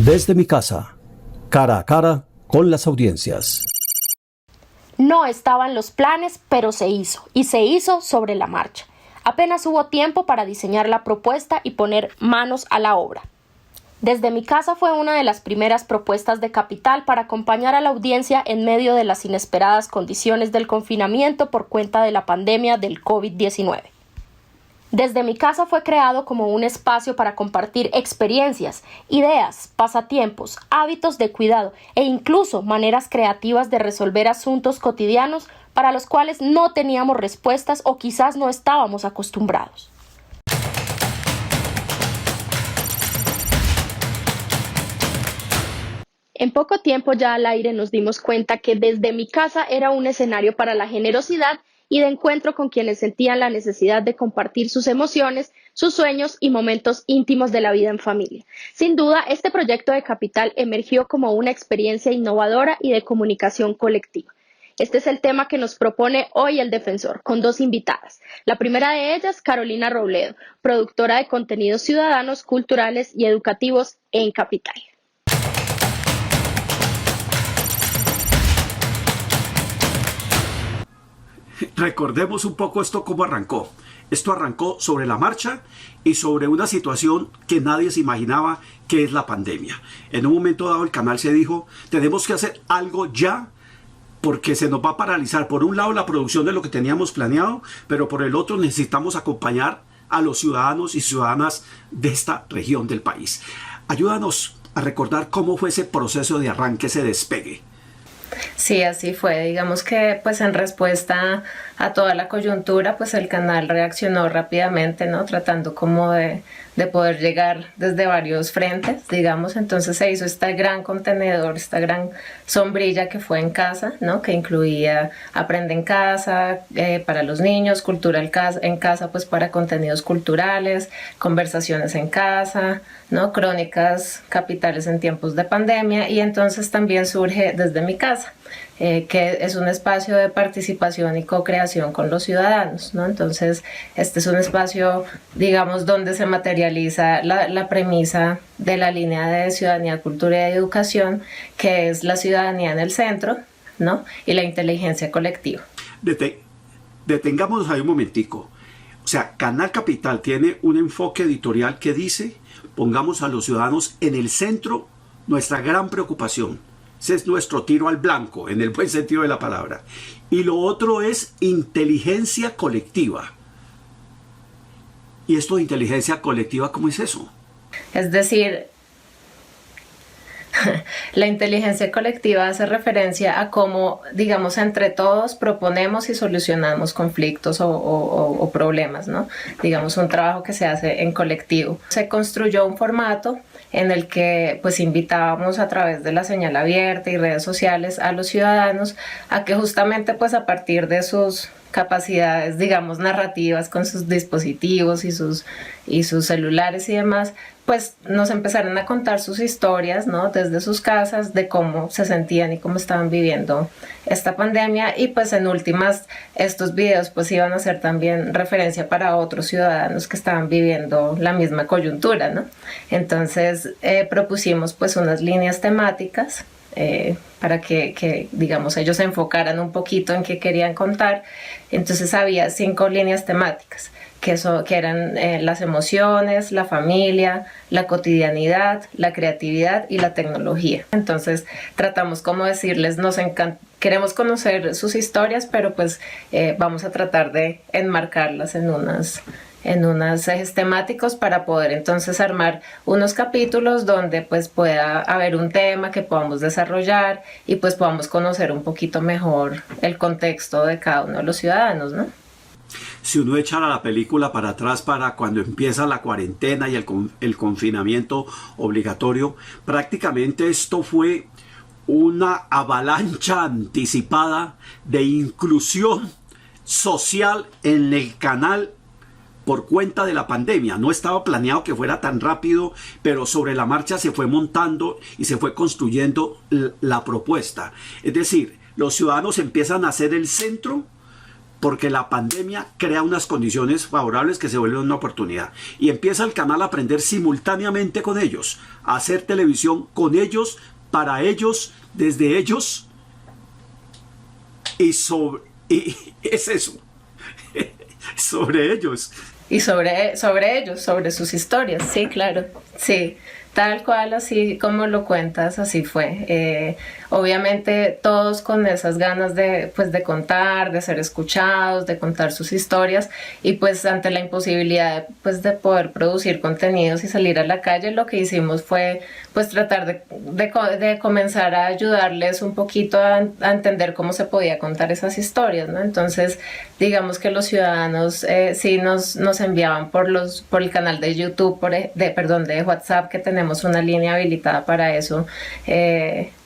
Desde mi casa, cara a cara con las audiencias. No estaban los planes, pero se hizo, y se hizo sobre la marcha. Apenas hubo tiempo para diseñar la propuesta y poner manos a la obra. Desde mi casa fue una de las primeras propuestas de Capital para acompañar a la audiencia en medio de las inesperadas condiciones del confinamiento por cuenta de la pandemia del COVID-19. Desde mi casa fue creado como un espacio para compartir experiencias, ideas, pasatiempos, hábitos de cuidado e incluso maneras creativas de resolver asuntos cotidianos para los cuales no teníamos respuestas o quizás no estábamos acostumbrados. En poco tiempo ya al aire nos dimos cuenta que Desde mi casa era un escenario para la generosidad y de encuentro con quienes sentían la necesidad de compartir sus emociones, sus sueños y momentos íntimos de la vida en familia. Sin duda, este proyecto de Capital emergió como una experiencia innovadora y de comunicación colectiva. Este es el tema que nos propone hoy el Defensor, con dos invitadas. La primera de ellas, Carolina Robledo, productora de contenidos ciudadanos, culturales y educativos en Capital. Recordemos un poco esto cómo arrancó. Esto arrancó sobre la marcha y sobre una situación que nadie se imaginaba, que es la pandemia. En un momento dado el canal se dijo, tenemos que hacer algo ya porque se nos va a paralizar por un lado la producción de lo que teníamos planeado, pero por el otro necesitamos acompañar a los ciudadanos y ciudadanas de esta región del país. Ayúdanos a recordar cómo fue ese proceso de arranque, ese despegue. Sí, así fue. Digamos que pues en respuesta a toda la coyuntura, pues el canal reaccionó rápidamente, ¿no? Tratando como de poder llegar desde varios frentes, digamos. Entonces se hizo este gran contenedor, esta gran sombrilla que fue en casa, ¿no? Que incluía Aprende en casa para los niños, Cultura en casa pues para contenidos culturales, conversaciones en casa, ¿no? Crónicas capitales en tiempos de pandemia, y entonces también surge Desde mi casa, que es un espacio de participación y co-creación con los ciudadanos, ¿no? Entonces, este es un espacio, digamos, donde se materializa la premisa de la línea de ciudadanía, cultura y educación, que es la ciudadanía en el centro, ¿no? Y la inteligencia colectiva. Detengámonos ahí un momentico. O sea, Canal Capital tiene un enfoque editorial que dice, pongamos a los ciudadanos en el centro, nuestra gran preocupación. Ese es nuestro tiro al blanco, en el buen sentido de la palabra. Y lo otro es inteligencia colectiva. ¿Y esto de inteligencia colectiva, cómo es eso? Es decir, la inteligencia colectiva hace referencia a cómo, digamos, entre todos proponemos y solucionamos conflictos o problemas, ¿no? Digamos, un trabajo que se hace en colectivo. Se construyó un formato en el que pues invitábamos a través de la señal abierta y redes sociales a los ciudadanos a que justamente pues a partir de sus capacidades, digamos, narrativas con sus dispositivos y sus celulares y demás, pues nos empezaron a contar sus historias, ¿no? Desde sus casas, de cómo se sentían y cómo estaban viviendo esta pandemia, y pues en últimas estos videos pues iban a ser también referencia para otros ciudadanos que estaban viviendo la misma coyuntura, ¿no? Entonces propusimos pues unas líneas temáticas para que digamos ellos se enfocaran un poquito en qué querían contar. Entonces había 5 líneas temáticas que eran las emociones, la familia, la cotidianidad, la creatividad y la tecnología. Entonces tratamos como decirles, queremos conocer sus historias, pero pues vamos a tratar de enmarcarlas en unos ejes temáticos para poder entonces armar unos capítulos donde pues pueda haber un tema que podamos desarrollar y pues podamos conocer un poquito mejor el contexto de cada uno de los ciudadanos, ¿no? Si uno echara la película para atrás, para cuando empieza la cuarentena y el confinamiento obligatorio, prácticamente esto fue una avalancha anticipada de inclusión social en el canal por cuenta de la pandemia. No estaba planeado que fuera tan rápido, pero sobre la marcha se fue montando y se fue construyendo la propuesta. Es decir, los ciudadanos empiezan a ser el centro porque la pandemia crea unas condiciones favorables que se vuelven una oportunidad. Y empieza el canal a aprender simultáneamente con ellos, a hacer televisión con ellos, para ellos, desde ellos, y es eso, sobre ellos. Y sobre ellos, sobre sus historias, sí, claro, sí, tal cual, así como lo cuentas, así fue. Obviamente todos con esas ganas de, pues, de contar, de ser escuchados, de contar sus historias, y pues ante la imposibilidad de, pues, de poder producir contenidos y salir a la calle, lo que hicimos fue pues tratar de comenzar a ayudarles un poquito a entender cómo se podía contar esas historias, ¿no? Entonces, digamos que los ciudadanos sí nos enviaban por el canal de YouTube, de WhatsApp, que tenemos una línea habilitada para eso,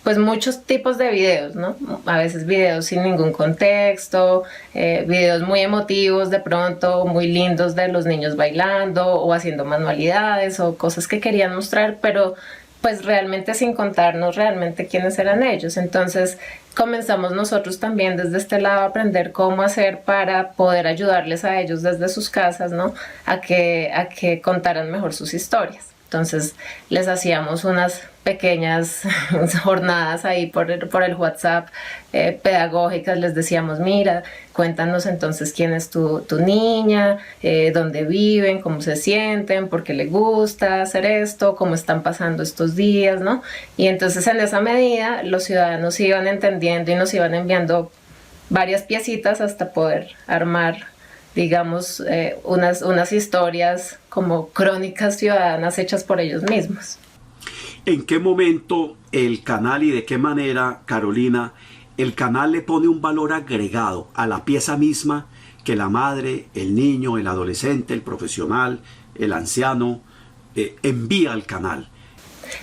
pues muchos tipos de videos, ¿no? A veces videos sin ningún contexto, videos muy emotivos de pronto, muy lindos de los niños bailando o haciendo manualidades o cosas que querían mostrar, pero pues realmente sin contarnos realmente quiénes eran ellos. Entonces comenzamos nosotros también desde este lado a aprender cómo hacer para poder ayudarles a ellos desde sus casas, ¿no? A que contaran mejor sus historias. Entonces les hacíamos unas pequeñas jornadas ahí por el WhatsApp pedagógicas, les decíamos, mira, cuéntanos entonces quién es tu niña, dónde viven, cómo se sienten, por qué les gusta hacer esto, cómo están pasando estos días, ¿no? Y entonces en esa medida los ciudadanos iban entendiendo y nos iban enviando varias piecitas hasta poder armar, digamos, unas historias como crónicas ciudadanas hechas por ellos mismos. ¿En qué momento el canal y de qué manera, Carolina, el canal le pone un valor agregado a la pieza misma que la madre, el niño, el adolescente, el profesional, el anciano envía al canal?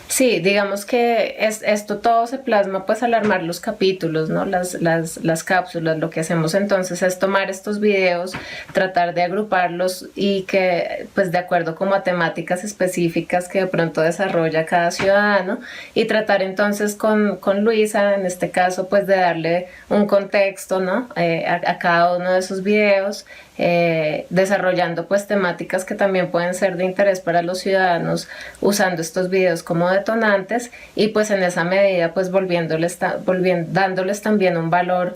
Sí, digamos que esto todo se plasma pues al armar los capítulos, ¿no? Las cápsulas. Lo que hacemos entonces es tomar estos videos, tratar de agruparlos y que pues de acuerdo como a temáticas específicas que de pronto desarrolla cada ciudadano, y tratar entonces con Luisa, en este caso, pues de darle un contexto, ¿no? A cada uno de esos videos, desarrollando pues temáticas que también pueden ser de interés para los ciudadanos, usando estos videos como detonantes, y pues en esa medida pues dándoles también un valor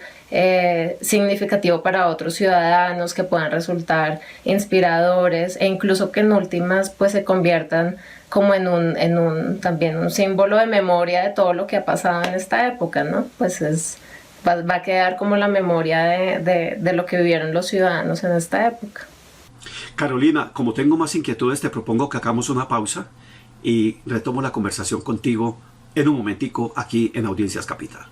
significativo para otros ciudadanos que puedan resultar inspiradores, e incluso que en últimas pues se conviertan como también un símbolo de memoria de todo lo que ha pasado en esta época, ¿no? Pues va a quedar como la memoria de lo que vivieron los ciudadanos en esta época. Carolina, como tengo más inquietudes, te propongo que hagamos una pausa y retomo la conversación contigo en un momentico aquí en Audiencias Capital.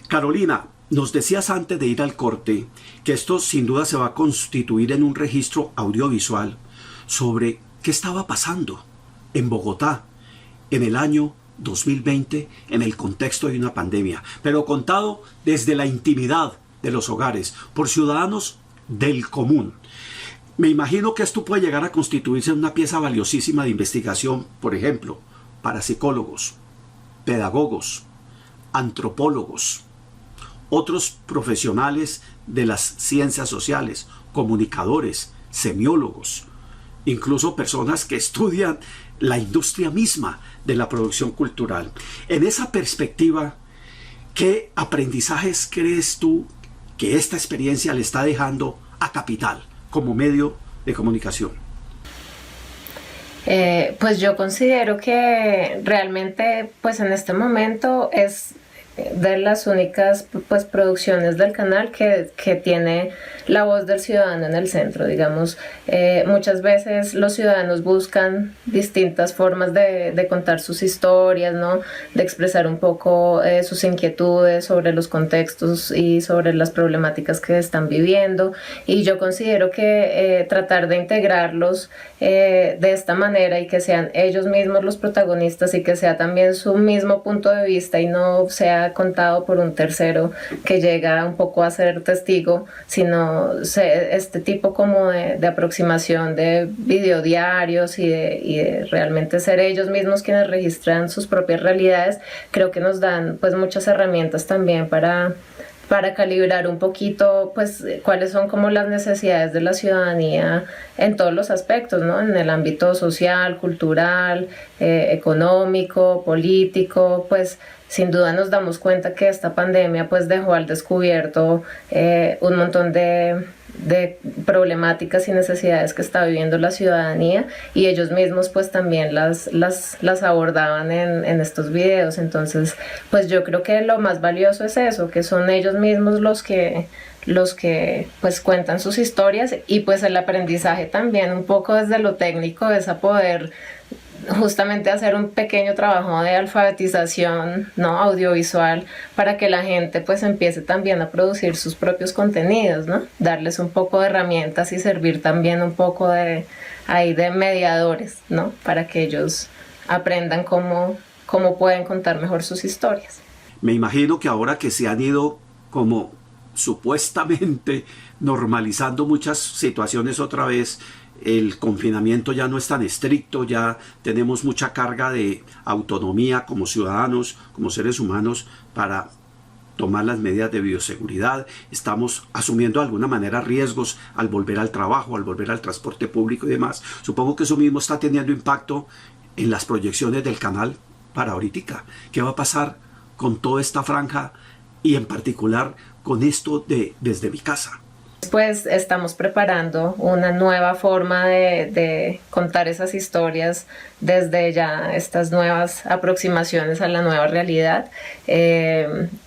Carolina, nos decías antes de ir al corte que esto sin duda se va a constituir en un registro audiovisual sobre qué estaba pasando en Bogotá en el año 2020 en el contexto de una pandemia, pero contado desde la intimidad de los hogares por ciudadanos del común. Me imagino que esto puede llegar a constituirse en una pieza valiosísima de investigación, por ejemplo, para psicólogos, pedagogos, antropólogos, otros profesionales de las ciencias sociales, comunicadores, semiólogos, incluso personas que estudian la industria misma de la producción cultural. En esa perspectiva, ¿qué aprendizajes crees tú que esta experiencia le está dejando a Capital como medio de comunicación? Pues yo considero que realmente pues en este momento es de las únicas pues producciones del canal que tiene la voz del ciudadano en el centro, digamos. Muchas veces los ciudadanos buscan distintas formas de contar sus historias, ¿no? De expresar un poco sus inquietudes sobre los contextos y sobre las problemáticas que están viviendo, y yo considero que tratar de integrarlos de esta manera y que sean ellos mismos los protagonistas y que sea también su mismo punto de vista y no sea sea contado por un tercero que llega un poco a ser testigo, sino este tipo como de aproximación de videodiarios y de realmente ser ellos mismos quienes registran sus propias realidades, creo que nos dan pues muchas herramientas también para calibrar un poquito pues cuáles son como las necesidades de la ciudadanía en todos los aspectos, ¿no? En el ámbito social, cultural, económico, político, pues sin duda nos damos cuenta que esta pandemia pues dejó al descubierto un montón de problemáticas y necesidades que está viviendo la ciudadanía, y ellos mismos pues también las abordaban en estos videos. Entonces pues yo creo que lo más valioso es eso, que son ellos mismos los que pues cuentan sus historias, y pues el aprendizaje también un poco desde lo técnico es a poder justamente hacer un pequeño trabajo de alfabetización, ¿no? Audiovisual, para que la gente pues empiece también a producir sus propios contenidos, ¿no? Darles un poco de herramientas y servir también un poco de mediadores, ¿no? Para que ellos aprendan cómo pueden contar mejor sus historias. Me imagino que ahora que se han ido como supuestamente normalizando muchas situaciones otra vez, el confinamiento ya no es tan estricto, ya tenemos mucha carga de autonomía como ciudadanos, como seres humanos, para tomar las medidas de bioseguridad. Estamos asumiendo de alguna manera riesgos al volver al trabajo, al volver al transporte público y demás. Supongo que eso mismo está teniendo impacto en las proyecciones del canal para ahorita. ¿Qué va a pasar con toda esta franja y en particular con esto de Desde Mi Casa? Pues estamos preparando una nueva forma de contar esas historias desde ya estas nuevas aproximaciones a la nueva realidad.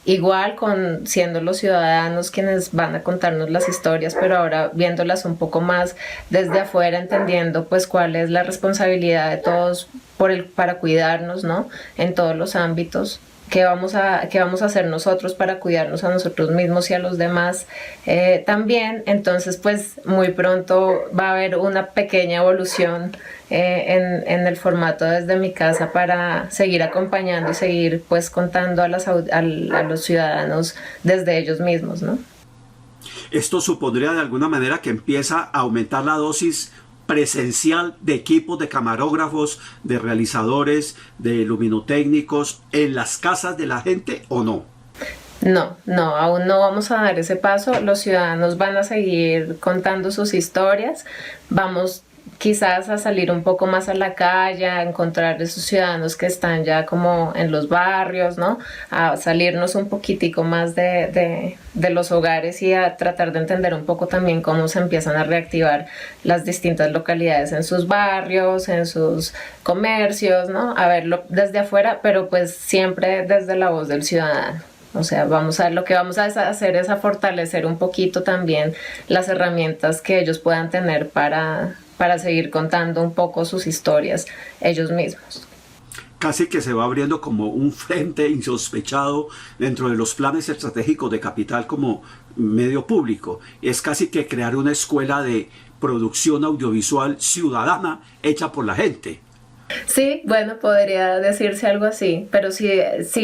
Igual siendo los ciudadanos quienes van a contarnos las historias, pero ahora viéndolas un poco más desde afuera, entendiendo pues cuál es la responsabilidad de todos para cuidarnos, ¿no? En todos los ámbitos. ¿Qué vamos a hacer nosotros para cuidarnos a nosotros mismos y a los demás también? Entonces pues muy pronto va a haber una pequeña evolución en el formato Desde Mi Casa, para seguir acompañando y seguir pues contando a los ciudadanos desde ellos mismos, ¿no? Esto supondría de alguna manera que empieza a aumentar la dosis presencial de equipos, de camarógrafos, de realizadores, de luminotécnicos en las casas de la gente, ¿o no? No, aún no vamos a dar ese paso. Los ciudadanos van a seguir contando sus historias. Vamos quizás a salir un poco más a la calle, a encontrar esos ciudadanos que están ya como en los barrios, ¿no? A salirnos un poquitico más de los hogares y a tratar de entender un poco también cómo se empiezan a reactivar las distintas localidades en sus barrios, en sus comercios, ¿no? A verlo desde afuera, pero pues siempre desde la voz del ciudadano. O sea, lo que vamos a hacer es a fortalecer un poquito también las herramientas que ellos puedan tener para seguir contando un poco sus historias ellos mismos. Casi que se va abriendo como un frente insospechado dentro de los planes estratégicos de Capital como medio público. Es casi que crear una escuela de producción audiovisual ciudadana hecha por la gente. Sí, bueno, podría decirse algo así, pero sí,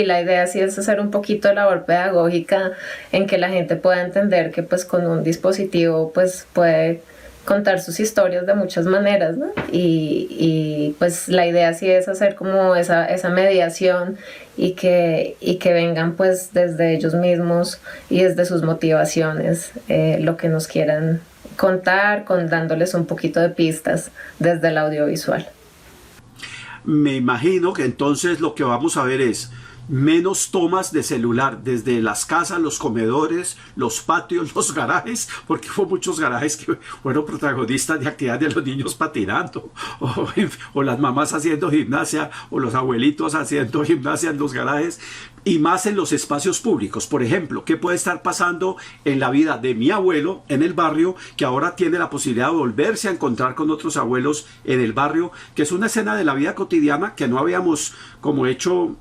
la idea sí es hacer un poquito de labor pedagógica en que la gente pueda entender que pues con un dispositivo pues puede contar sus historias de muchas maneras, ¿no? Y pues la idea sí es hacer como esa mediación y que vengan pues desde ellos mismos y desde sus motivaciones lo que nos quieran contar, dándoles un poquito de pistas desde el audiovisual. Me imagino que entonces lo que vamos a ver es menos tomas de celular desde las casas, los comedores, los patios, los garajes, porque hubo muchos garajes que fueron protagonistas de actividades de los niños patinando, o las mamás haciendo gimnasia, o los abuelitos haciendo gimnasia en los garajes, y más en los espacios públicos. Por ejemplo, ¿qué puede estar pasando en la vida de mi abuelo en el barrio, que ahora tiene la posibilidad de volverse a encontrar con otros abuelos en el barrio, que es una escena de la vida cotidiana que no habíamos como hecho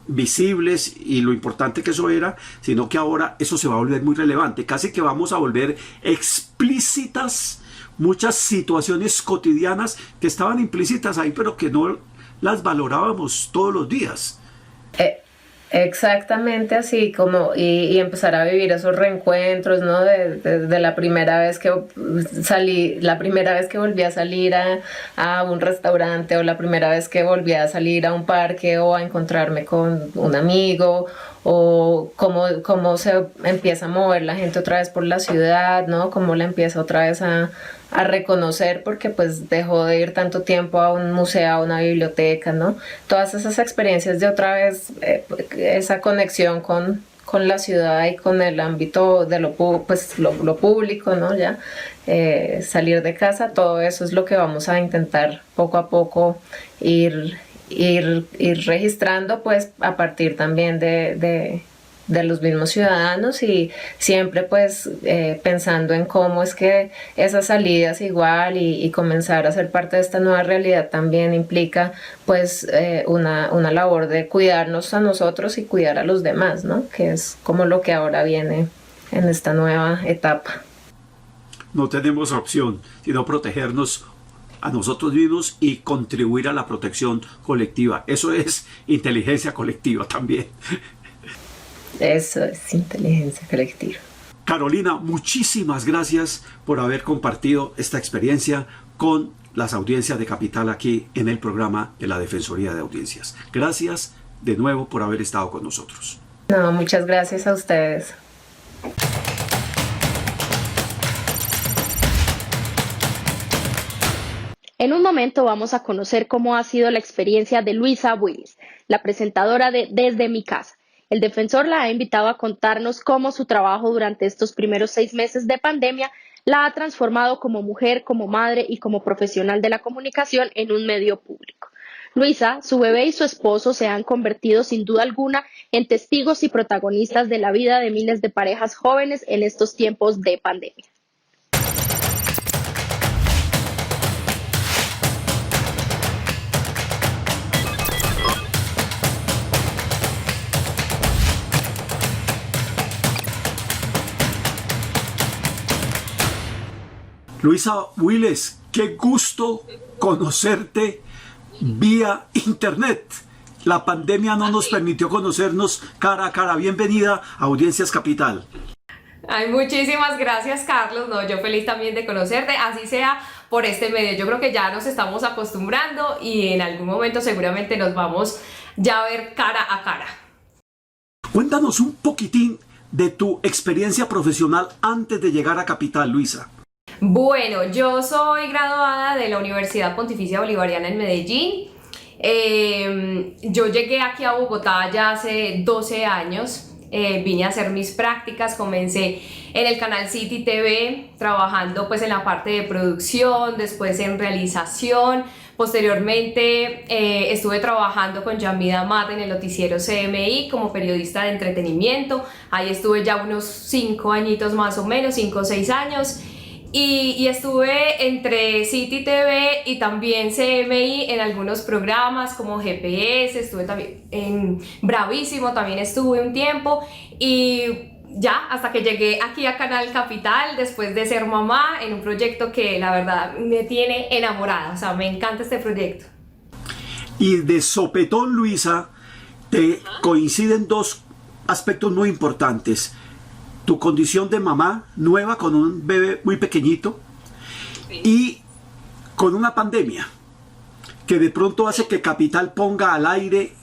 visibles, y lo importante que eso era, sino que ahora eso se va a volver muy relevante, casi que vamos a volver explícitas muchas situaciones cotidianas que estaban implícitas ahí, pero que no las valorábamos todos los días. Exactamente así, como y empezar a vivir esos reencuentros, ¿no? De la primera vez que salí, la primera vez que volví a salir a un restaurante, o la primera vez que volví a salir a un parque o a encontrarme con un amigo, o cómo se empieza a mover la gente otra vez por la ciudad, ¿no? Cómo la empieza otra vez a reconocer, porque pues dejó de ir tanto tiempo a un museo, a una biblioteca, ¿no? Todas esas experiencias de otra vez, esa conexión con la ciudad y con el ámbito de lo público, ¿no? Ya salir de casa, todo eso es lo que vamos a intentar poco a poco ir registrando, pues a partir también de los mismos ciudadanos, y siempre pues pensando en cómo es que esas salidas igual y comenzar a ser parte de esta nueva realidad también implica pues una labor de cuidarnos a nosotros y cuidar a los demás, ¿no? Que es como lo que ahora viene en esta nueva etapa. No tenemos opción sino protegernos a nosotros mismos y contribuir a la protección colectiva. Eso es inteligencia colectiva también. Eso es inteligencia colectiva. Carolina, muchísimas gracias por haber compartido esta experiencia con las audiencias de Capital aquí en el programa de la Defensoría de Audiencias. Gracias de nuevo por haber estado con nosotros. No, muchas gracias a ustedes. En un momento vamos a conocer cómo ha sido la experiencia de Luisa Willis, la presentadora de Desde mi casa. El defensor la ha invitado a contarnos cómo su trabajo durante estos primeros 6 meses de pandemia la ha transformado como mujer, como madre y como profesional de la comunicación en un medio público. Luisa, su bebé y su esposo se han convertido sin duda alguna en testigos y protagonistas de la vida de miles de parejas jóvenes en estos tiempos de pandemia. Luisa Willis, qué gusto conocerte vía internet. La pandemia no nos permitió conocernos cara a cara. Bienvenida a Audiencias Capital. Ay, muchísimas gracias, Carlos. No, yo feliz también de conocerte, así sea por este medio. Yo creo que ya nos estamos acostumbrando y en algún momento seguramente nos vamos ya a ver cara a cara. Cuéntanos un poquitín de tu experiencia profesional antes de llegar a Capital, Luisa. Bueno, yo soy graduada de la Universidad Pontificia Bolivariana en Medellín. Yo llegué aquí a Bogotá ya hace 12 años. Vine a hacer mis prácticas, comencé en el canal City TV, trabajando pues en la parte de producción, después en realización. Posteriormente estuve trabajando con Yamida Mata en el noticiero CMI como periodista de entretenimiento. Ahí estuve ya unos 5 añitos más o menos, 5 o 6 años. Y estuve entre City TV y también CMI en algunos programas como GPS, estuve también en Bravísimo, también estuve un tiempo, y ya hasta que llegué aquí a Canal Capital después de ser mamá en un proyecto que la verdad me tiene enamorada, o sea, me encanta este proyecto. Y de sopetón, Luisa, te coinciden dos aspectos muy importantes. Tu condición de mamá nueva con un bebé muy pequeñito, sí, y con una pandemia que de pronto hace que Capital ponga al aire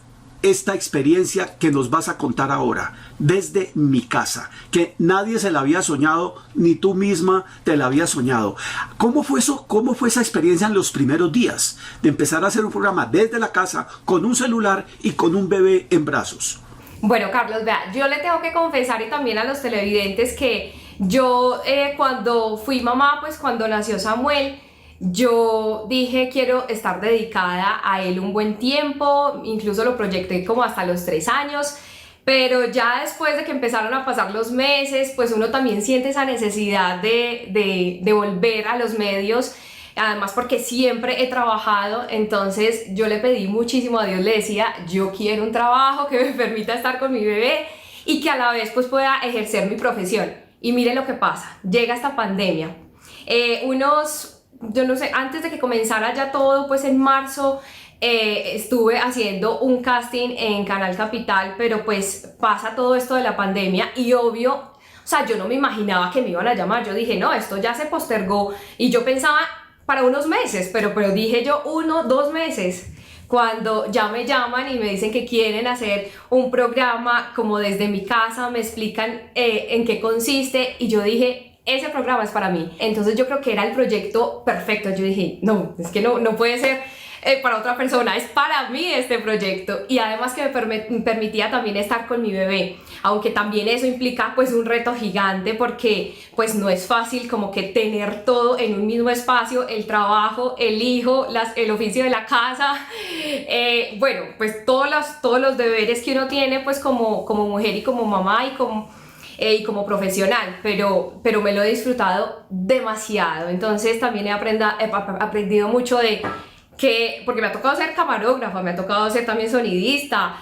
esta experiencia que nos vas a contar ahora, Desde mi casa, que nadie se la había soñado, ni tú misma te la había soñado. ¿Cómo fue eso? ¿Cómo fue esa experiencia en los primeros días de empezar a hacer un programa desde la casa con un celular y con un bebé en brazos? Bueno, Carlos, vea, yo le tengo que confesar y también a los televidentes que yo cuando fui mamá, pues cuando nació Samuel, yo dije quiero estar dedicada a él un buen tiempo, incluso lo proyecté como hasta los 3 años, pero ya después de que empezaron a pasar los meses, pues uno también siente esa necesidad de volver a los medios. Además porque siempre he trabajado, entonces yo le pedí muchísimo a Dios, le decía, yo quiero un trabajo que me permita estar con mi bebé y que a la vez pues pueda ejercer mi profesión. Y mire lo que pasa, llega esta pandemia. Yo no sé, antes de que comenzara ya todo, pues en marzo, estuve haciendo un casting en Canal Capital, pero pues pasa todo esto de la pandemia y obvio, o sea, yo no me imaginaba que me iban a llamar. Yo dije, no, esto ya se postergó, y yo pensaba para unos meses, pero dije yo 1, 2 meses. Cuando ya me llaman y me dicen que quieren hacer un programa como desde mi casa, me explican en qué consiste, y yo dije, ese programa es para mí. Entonces yo creo que era el proyecto perfecto. Yo dije, no, es que no puede ser para otra persona, es para mí este proyecto. Y además que me permitía también estar con mi bebé, aunque también eso implica pues un reto gigante, porque pues no es fácil como que tener todo en un mismo espacio, el trabajo, el hijo, el oficio de la casa, bueno, pues todos los deberes que uno tiene pues como mujer y como mamá y como profesional, pero me lo he disfrutado demasiado. Entonces también he aprendido mucho porque me ha tocado ser camarógrafa, me ha tocado ser también sonidista,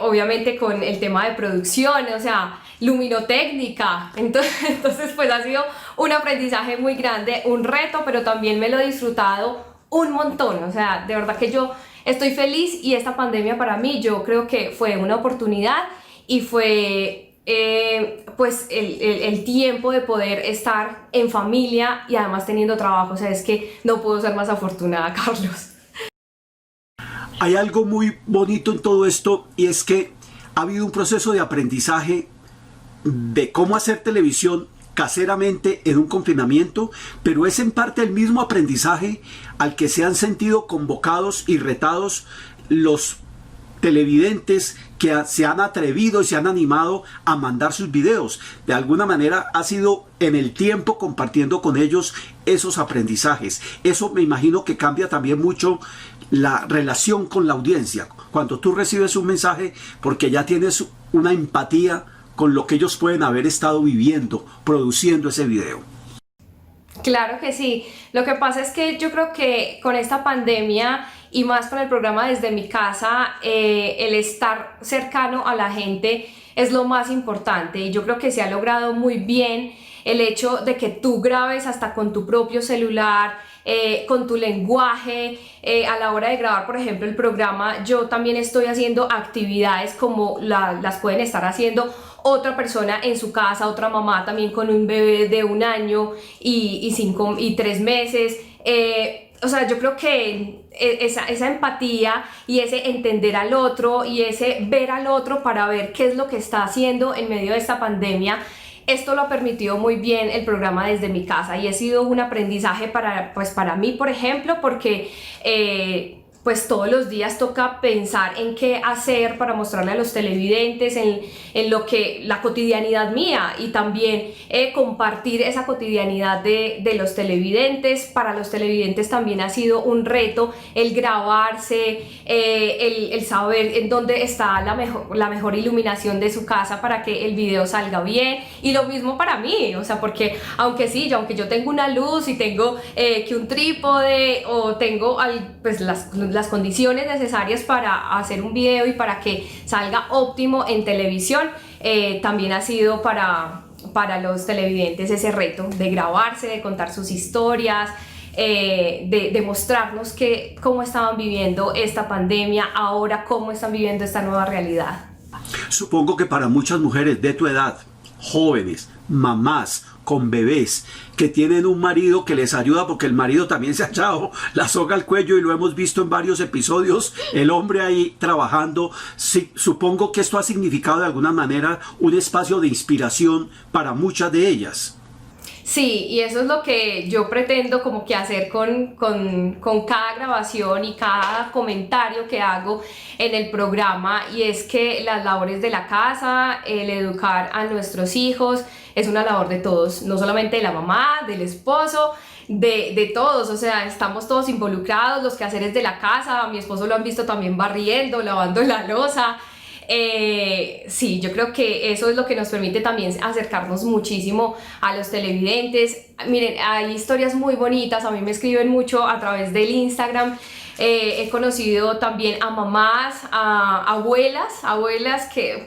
obviamente con el tema de producción, o sea, luminotécnica. Entonces pues ha sido un aprendizaje muy grande, un reto, pero también me lo he disfrutado un montón. O sea, de verdad que yo estoy feliz, y esta pandemia para mí yo creo que fue una oportunidad, y fue pues el tiempo de poder estar en familia y además teniendo trabajo. O sea, es que no puedo ser más afortunada, Carlos. Hay algo muy bonito en todo esto, y es que ha habido un proceso de aprendizaje de cómo hacer televisión caseramente en un confinamiento, pero es en parte el mismo aprendizaje al que se han sentido convocados y retados los televidentes que se han atrevido y se han animado a mandar sus videos. De alguna manera ha sido en el tiempo compartiendo con ellos esos aprendizajes. Eso me imagino que cambia también mucho la relación con la audiencia. Cuando tú recibes un mensaje, porque ya tienes una empatía con lo que ellos pueden haber estado viviendo, produciendo ese video. Claro que sí. Lo que pasa es que yo creo que con esta pandemia, y más con el programa Desde Mi Casa, el estar cercano a la gente es lo más importante, y yo creo que se ha logrado muy bien el hecho de que tú grabes hasta con tu propio celular, con tu lenguaje. A la hora de grabar, por ejemplo, el programa, yo también estoy haciendo actividades como las pueden estar haciendo otra persona en su casa, otra mamá también con un bebé de 1 año y 3 meses. O sea, yo creo que esa empatía y ese entender al otro y ese ver al otro para ver qué es lo que está haciendo en medio de esta pandemia, esto lo ha permitido muy bien el programa Desde Mi Casa, y ha sido un aprendizaje para mí, por ejemplo, porque pues todos los días toca pensar en qué hacer para mostrarle a los televidentes en lo que la cotidianidad mía, y también compartir esa cotidianidad de los televidentes. Para los televidentes también ha sido un reto el grabarse, el saber en dónde está la mejor iluminación de su casa para que el video salga bien, y lo mismo para mí. O sea, porque aunque yo tengo una luz y tengo que un trípode, o tengo pues las condiciones necesarias para hacer un video y para que salga óptimo en televisión, también ha sido para los televidentes ese reto de grabarse, de contar sus historias, de mostrarnos cómo estaban viviendo esta pandemia, ahora cómo están viviendo esta nueva realidad. Supongo que para muchas mujeres de tu edad, jóvenes, mamás con bebés, que tienen un marido que les ayuda, porque el marido también se ha echado la soga al cuello, y lo hemos visto en varios episodios, el hombre ahí trabajando. Sí, supongo que esto ha significado de alguna manera un espacio de inspiración para muchas de ellas. Sí, y eso es lo que yo pretendo como que hacer con cada grabación y cada comentario que hago en el programa, y es que las labores de la casa, el educar a nuestros hijos, es una labor de todos, no solamente de la mamá, del esposo, de todos. O sea, estamos todos involucrados, los quehaceres de la casa. Mi esposo lo han visto también barriendo, lavando la loza. Sí, yo creo que eso es lo que nos permite también acercarnos muchísimo a los televidentes. Miren, hay historias muy bonitas, a mí me escriben mucho a través del Instagram. He conocido también a mamás, a abuelas que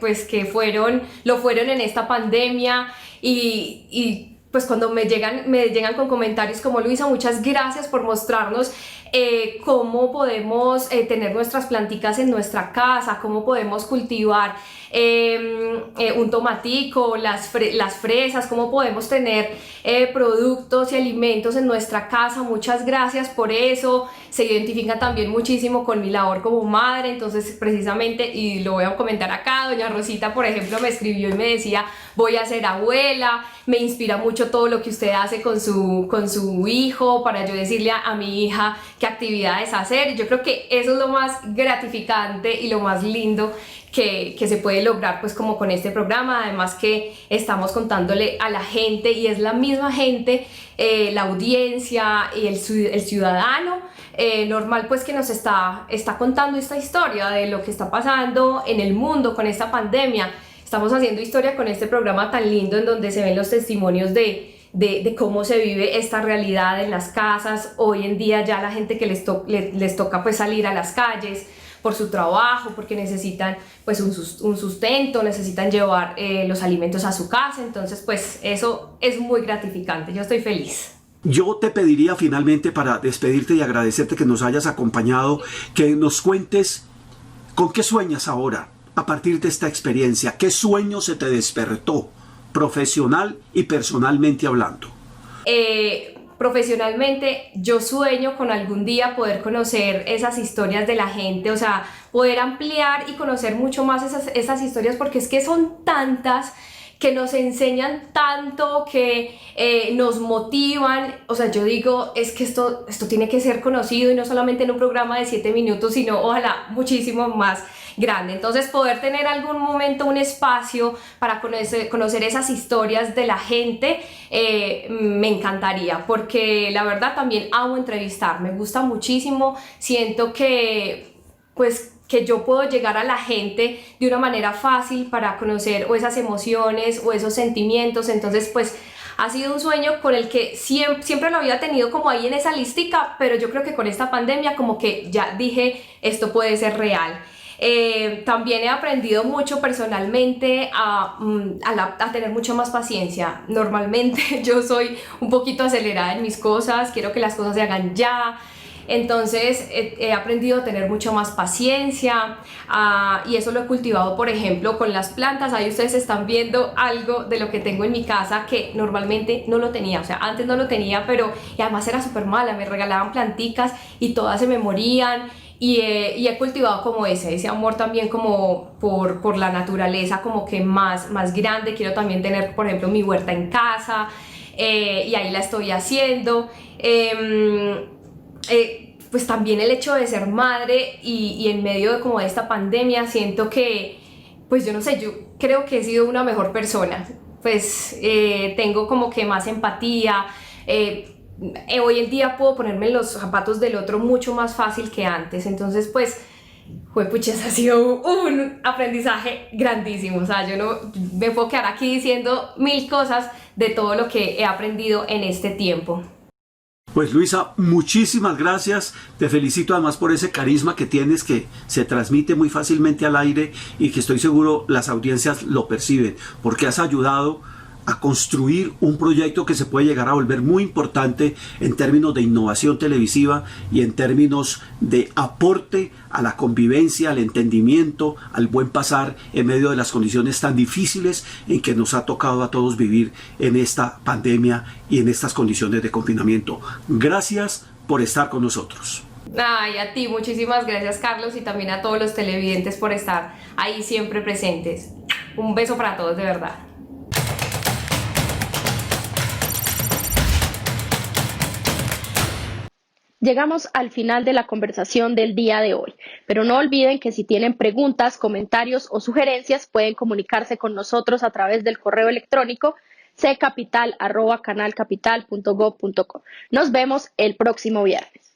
lo fueron en esta pandemia, y pues cuando me llegan con comentarios como: Luisa, muchas gracias por mostrarnos cómo podemos tener nuestras planticas en nuestra casa, cómo podemos cultivar un tomatico, las fresas, cómo podemos tener productos y alimentos en nuestra casa. Muchas gracias por eso. Se identifican también muchísimo con mi labor como madre. Entonces, precisamente, y lo voy a comentar acá, doña Rosita, por ejemplo, me escribió y me decía: voy a ser abuela. Me inspira mucho todo lo que usted hace con su hijo, para yo decirle a mi hija qué actividades hacer. Yo creo que eso es lo más gratificante y lo más lindo que se puede lograr pues como con este programa. Además que estamos contándole a la gente, y es la misma gente, la audiencia y el ciudadano normal, pues que nos está contando esta historia de lo que está pasando en el mundo con esta pandemia. Estamos haciendo historia con este programa tan lindo, en donde se ven los testimonios de cómo se vive esta realidad en las casas. Hoy en día ya la gente que les toca pues salir a las calles por su trabajo, porque necesitan pues un sustento, necesitan llevar los alimentos a su casa. Entonces pues eso es muy gratificante, yo estoy feliz. Yo te pediría finalmente, para despedirte y agradecerte que nos hayas acompañado, que nos cuentes con qué sueñas ahora a partir de esta experiencia. ¿Qué sueño se te despertó, profesional y personalmente hablando? Profesionalmente, yo sueño con algún día poder conocer esas historias de la gente, o sea, poder ampliar y conocer mucho más esas historias, porque es que son tantas, que nos enseñan tanto, que nos motivan. O sea, yo digo, es que esto tiene que ser conocido, y no solamente en un programa de 7 minutos, sino ojalá muchísimo más grande. Entonces, poder tener algún momento, un espacio para conocer esas historias de la gente, me encantaría, porque la verdad también amo entrevistar, me gusta muchísimo. Siento que yo puedo llegar a la gente de una manera fácil para conocer o esas emociones o esos sentimientos. Entonces pues ha sido un sueño con el que siempre lo había tenido como ahí en esa listica, pero yo creo que con esta pandemia como que ya dije, esto puede ser real. También he aprendido mucho personalmente a tener mucha más paciencia. Normalmente yo soy un poquito acelerada en mis cosas, quiero que las cosas se hagan ya. Entonces he aprendido a tener mucho más paciencia, y eso lo he cultivado, por ejemplo, con las plantas. Ahí ustedes están viendo algo de lo que tengo en mi casa, que normalmente no lo tenía. O sea, antes no lo tenía, y además era súper mala. Me regalaban planticas y todas se me morían. Y he cultivado como ese amor también como por la naturaleza, como que más grande. Quiero también tener, por ejemplo, mi huerta en casa, y ahí la estoy haciendo. Pues también el hecho de ser madre, y en medio de como de esta pandemia, siento que, pues yo no sé, yo creo que he sido una mejor persona. Pues tengo como que más empatía. Hoy en día puedo ponerme en los zapatos del otro mucho más fácil que antes. Entonces pues juepuchas, ha sido un aprendizaje grandísimo. O sea, yo no me puedo quedar aquí diciendo 1000 cosas de todo lo que he aprendido en este tiempo. Pues Luisa, muchísimas gracias. Te felicito además por ese carisma que tienes, que se transmite muy fácilmente al aire, y que estoy seguro las audiencias lo perciben, porque has ayudado a construir un proyecto que se puede llegar a volver muy importante en términos de innovación televisiva y en términos de aporte a la convivencia, al entendimiento, al buen pasar en medio de las condiciones tan difíciles en que nos ha tocado a todos vivir en esta pandemia y en estas condiciones de confinamiento. Gracias por estar con nosotros. Ay, a ti, muchísimas gracias, Carlos, y también a todos los televidentes por estar ahí siempre presentes. Un beso para todos, de verdad. Llegamos al final de la conversación del día de hoy, pero no olviden que si tienen preguntas, comentarios o sugerencias, pueden comunicarse con nosotros a través del correo electrónico ccapital@canalcapital.gov.co. Nos vemos el próximo viernes.